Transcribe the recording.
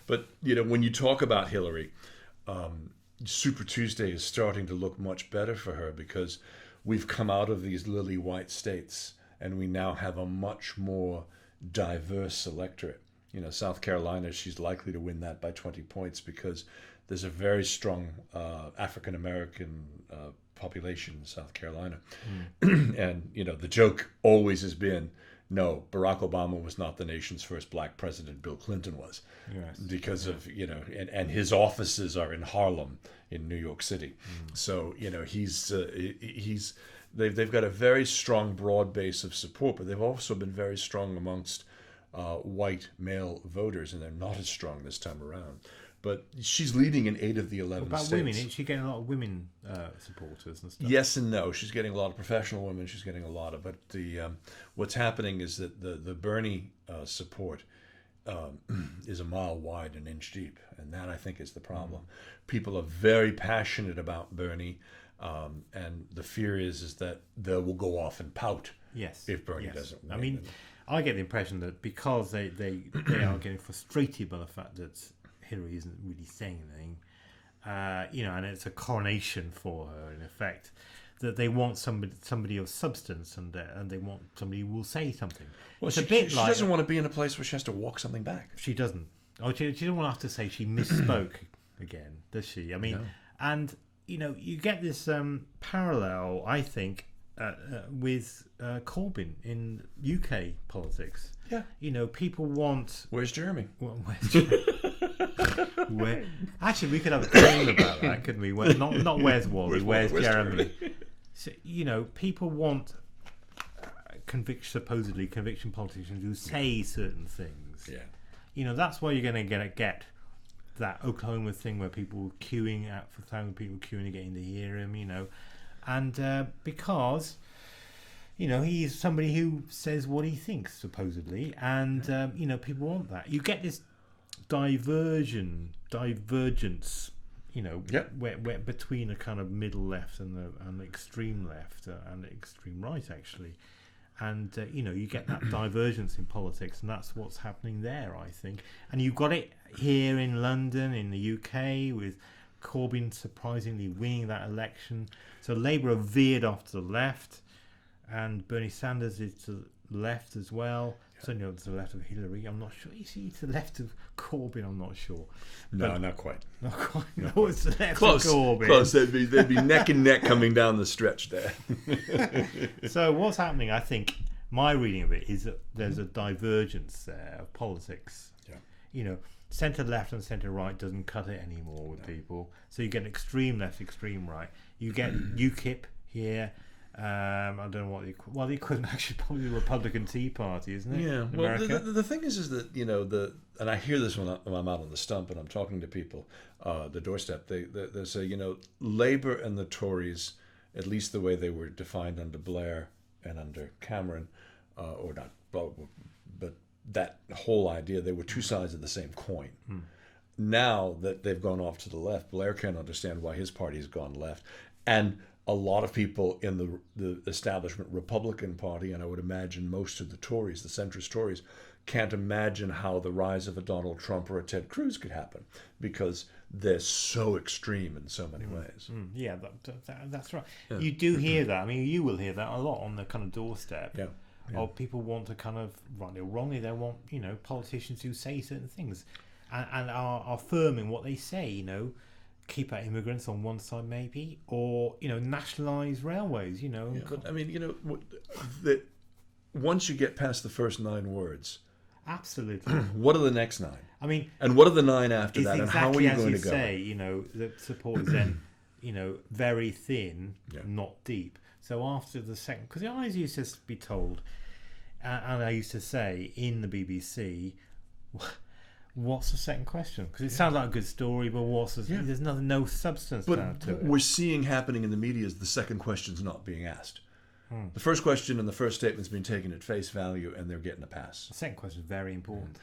But when you talk about Hillary, Super Tuesday is starting to look much better for her because we've come out of these lily white states and we now have a much more diverse electorate. South Carolina, she's likely to win that by 20 points because there's a very strong African American population in South Carolina. And, the joke always has been, no, Barack Obama was not the nation's first black president. Bill Clinton was, Yes. because of and his offices are in Harlem, in New York City. So they've got a very strong broad base of support, but they've also been very strong amongst white male voters, and they're not as strong this time around. But she's leading in 8 of the 11 About states. women, is she getting a lot of women supporters and stuff? Yes and no. She's getting a lot of professional women. She's getting a lot of. But what's happening is that the Bernie support is a mile wide, an inch deep, and that I think is the problem. People are very passionate about Bernie, and the fear is that they will go off and pout. Yes. If Bernie Yes. doesn't win. I mean, I get the impression that because they are getting frustrated by the fact that Hillary isn't really saying anything, and it's a coronation for her in effect, that they want somebody of substance, and they want somebody who will say something. Well, it's she, a bit she like doesn't want to be in a place where she has to walk something back. she doesn't. Oh, she doesn't want to have to say she misspoke again, does she? I mean, No. and you get this parallel, I think, with Corbyn in UK politics. Yeah. People want. Where's Jeremy? Well, actually, we could have a game about that, couldn't we? Not where's Wally, where's Jeremy? So, people want supposedly conviction politicians who say certain things. Yeah. That's why you're going to get that Oklahoma thing where people were queuing out for 1,000 people queuing to get in to hear him. And because. He's somebody who says what he thinks, supposedly, and people want that. You get this divergence, where between a kind of middle left and the extreme left and the extreme right, actually, and you get that divergence in politics, and that's what's happening there, I think. And you've got it here in London, in the UK, with Corbyn surprisingly winning that election. So Labour have veered off to the left. And Bernie Sanders is to the left as well. Certainly to the left of Hillary. I'm not sure. Is he to the left of Corbyn? I'm not sure. No, not quite. Not quite. No, it's the left Close. of Corbyn. Close. They'd be neck and neck coming down the stretch there. So what's happening, I think, my reading of it is that there's a divergence there of politics. Yeah. Centre left and centre right doesn't cut it anymore with people. So you get extreme left, extreme right. You get UKIP here. I don't know what the equivalent actually probably the Republican Tea Party, isn't it? Yeah. In Well, America? the thing is that and I hear this when I'm out on the stump and I'm talking to people, the doorstep. They say Labour and the Tories, at least the way they were defined under Blair and under Cameron, or not, but that whole idea, they were two sides of the same coin. Now that they've gone off to the left, Blair can't understand why his party has gone left, and a lot of people in the establishment Republican Party, and I would imagine most of the Tories, the centrist Tories, can't imagine how the rise of a Donald Trump or a Ted Cruz could happen because they're so extreme in so many ways. Yeah, that's right. Yeah. You do hear that. I mean, you will hear that a lot on the kind of doorstep. Yeah. Or people want to kind of, rightly or wrongly, they want, politicians who say certain things and are firm in what they say, keep out immigrants on one side maybe, or nationalise railways. Yeah, but I mean, that once you get past the first 9 words, absolutely. What are the next 9? I mean, and what are the 9 after that? Exactly, and how are you going to go? Say, the support is then, very thin, not deep. So after the second, because I always used to be told, and I used to say in the BBC. What's the second question? Because it sounds like a good story, but there's no substance to it. But we're seeing happening in the media is the second question's not being asked. The first question and the first statement's been taken at face value, and they're getting a pass. The second question is very important.